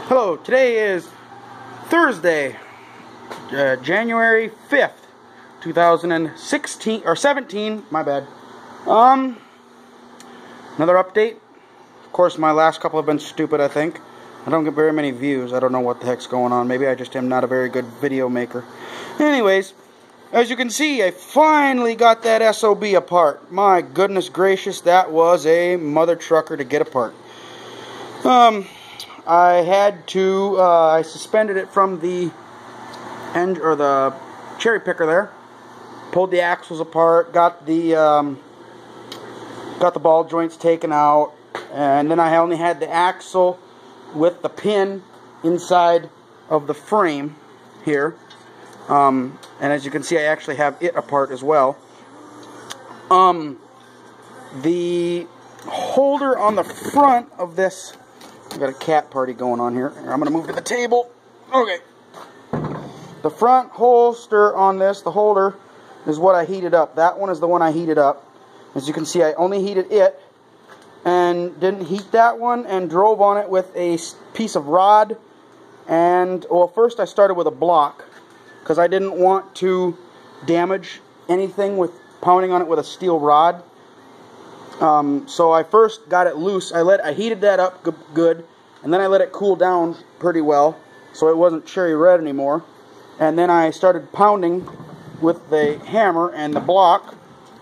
Hello, today is Thursday, January 5th, 2016, or 17, my bad. Another update. Of course, my last couple have been stupid, I think. I don't get very many views. I don't know what the heck's going on. Maybe I just am not a very good video maker. Anyways, as you can see, I finally got that SOB apart. My goodness gracious, that was a mother trucker to get apart. I had to, I suspended it from the end, or the cherry picker there, pulled the axles apart, got the ball joints taken out, and then I only had the axle with the pin inside of the frame here, and as you can see, I actually have it apart as well. The holder on the front of this, I've got a cat party going on here. I'm going to move to the table. Okay. The front holster on this, the holder, is what I heated up. That one is the one I heated up. As you can see, I only heated it and didn't heat that one, and drove on it with a piece of rod. And, well, first I started with a block because I didn't want to damage anything with pounding on it with a steel rod. So I first got it loose. I heated that up good, and then I let it cool down pretty well, so it wasn't cherry red anymore. And then I started pounding with the hammer and the block,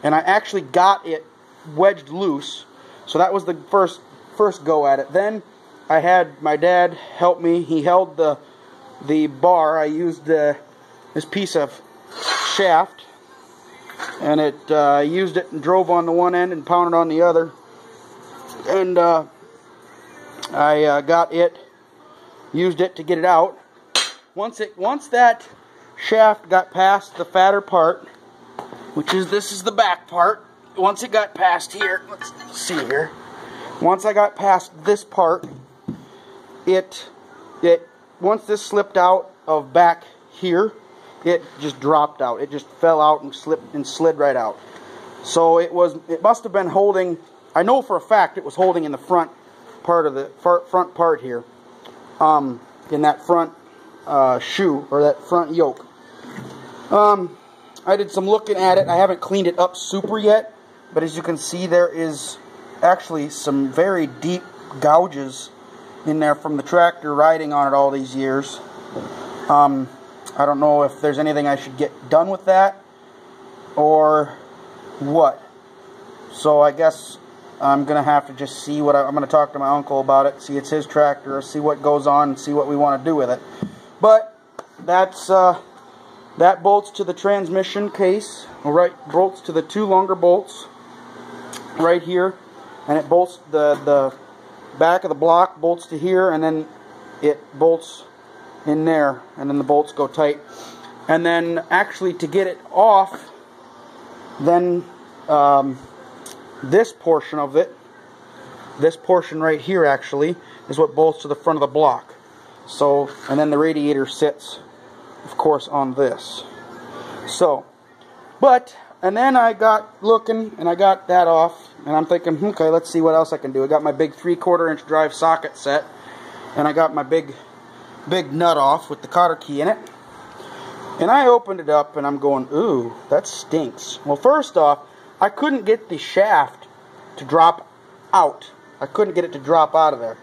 and I actually got it wedged loose. So that was the first go at it. Then I had my dad help me. He held the bar. I used this piece of shaft, and I used it and drove on the one end and pounded on the other, and I got it, used it to get it out. Once that shaft got past the fatter part, which is this is the back part. Once it got past here, let's see here. Once I got past this part, once this slipped out of back here, it just dropped out. It just fell out and slipped and slid right out. So it must have been holding. I know for a fact it was holding in the front part of the front part here, in that front shoe, or that front yoke. I did some looking at it. I haven't cleaned it up super yet, but as you can see, there is actually some very deep gouges in there from the tractor riding on it all these years. I don't know if there's anything I should get done with that or what. So I guess I'm going to have to just see what I'm going to talk to my uncle about it, see it's his tractor, see what goes on, and see what we want to do with it. But that's that bolts to the transmission case, right? Bolts to the two longer bolts right here, and it bolts the back of the block bolts to here, and then it bolts in there, and then the bolts go tight. And then actually to get it off, then this portion of it, this portion right here actually, is what bolts to the front of the block. So, and then the radiator sits, of course, on this. So, and then I got looking, and I got that off, and I'm thinking, okay, let's see what else I can do. I got my big 3/4 inch drive socket set, and I got my big nut off with the cotter key in it. And I opened it up, and I'm going, ooh, that stinks. Well, first off, I couldn't get the shaft to drop out. I couldn't get it to drop out of there.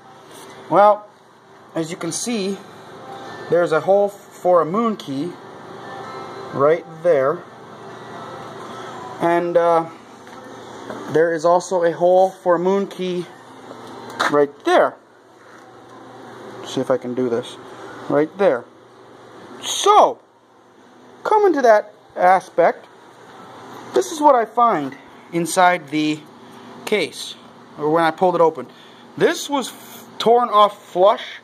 Well, as you can see, there's a hole for a moon key right there. And there is also a hole for a moon key right there. See if I can do this. Right there. So, coming to that aspect, this is what I find inside the case, or when I pulled it open. This was torn off flush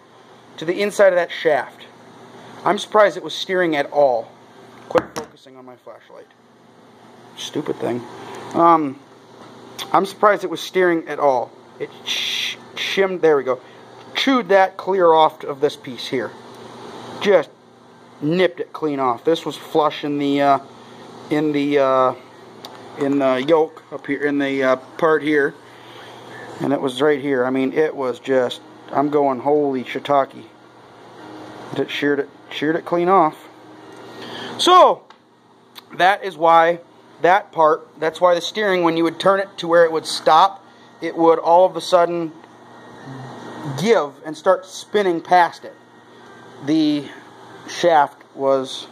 to the inside of that shaft. I'm surprised it was steering at all. Quit focusing on my flashlight. Stupid thing. I'm surprised it was steering at all. It shimmed, there we go. Chewed that clear off of this piece here. Just nipped it clean off. This was flush in the yoke up here, in the part here, and it was right here. I mean, it was just, I'm going, holy shiitake. It sheared it clean off. So that is why that part, that's why the steering, when you would turn it to where it would stop, it would all of a sudden give and start spinning past it. The shaft was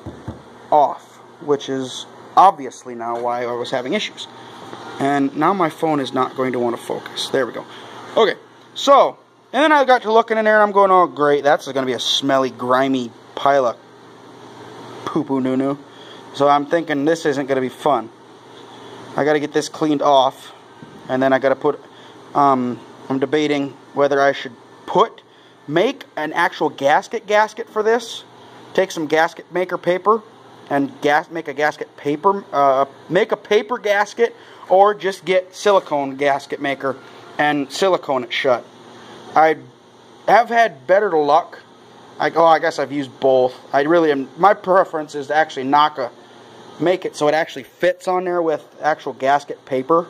off, which is obviously now why I was having issues. And now my phone is not going to want to focus. There we go. Okay, so, and then I got to looking in there and I'm going, oh great, that's going to be a smelly, grimy pile of poo-poo noo-noo. So I'm thinking this isn't going to be fun. I got to get this cleaned off, and then I got to put, I'm debating whether I should make an actual gasket for this. Take some gasket maker paper and make a gasket paper, make a paper gasket, or just get silicone gasket maker and silicone it shut. I have had better luck. I guess I've used both. My preference is to actually make it so it actually fits on there with actual gasket paper.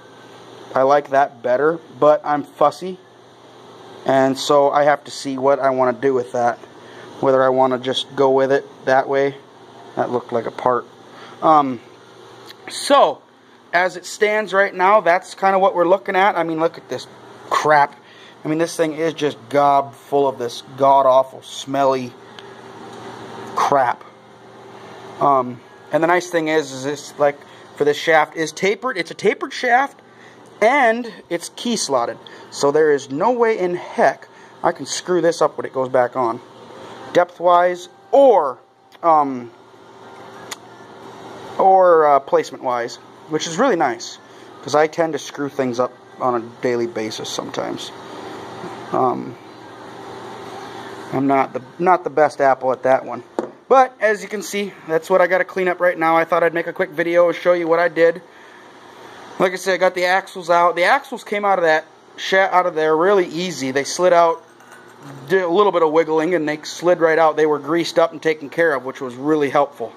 I like that better, but I'm fussy, and so I have to see what I want to do with that. Whether I want to just go with it that way. That looked like a part. So, as it stands right now, that's kind of what we're looking at. I mean, look at this crap. I mean, this thing is just gobbed full of this god-awful, smelly crap. And the nice thing is this, like, for this shaft is tapered. It's a tapered shaft, and it's key slotted. So there is no way in heck I can screw this up when it goes back on, depth-wise or placement-wise, which is really nice because I tend to screw things up on a daily basis sometimes. I'm not the best apple at that one. But as you can see, that's what I got to clean up right now. I thought I'd make a quick video and show you what I did. Like I said, I got the axles out. The axles came out of there really easy. They slid out, did a little bit of wiggling, and they slid right out. They were greased up and taken care of, which was really helpful.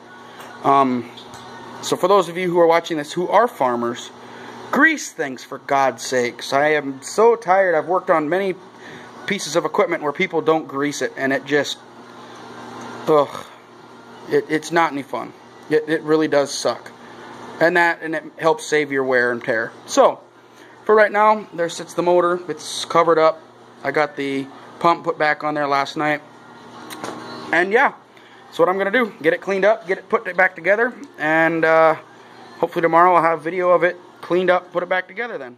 So for those of you who are watching this who are farmers, grease things for God's sakes. I am so tired. I've worked on many pieces of equipment where people don't grease it, and it just, ugh, it's not any fun. It really does suck. And it helps save your wear and tear. So, for right now, there sits the motor. It's covered up. I got the pump put back on there last night. And yeah, that's what I'm going to do. Get it cleaned up, put it back together, and hopefully tomorrow I'll have video of it cleaned up, put it back together then.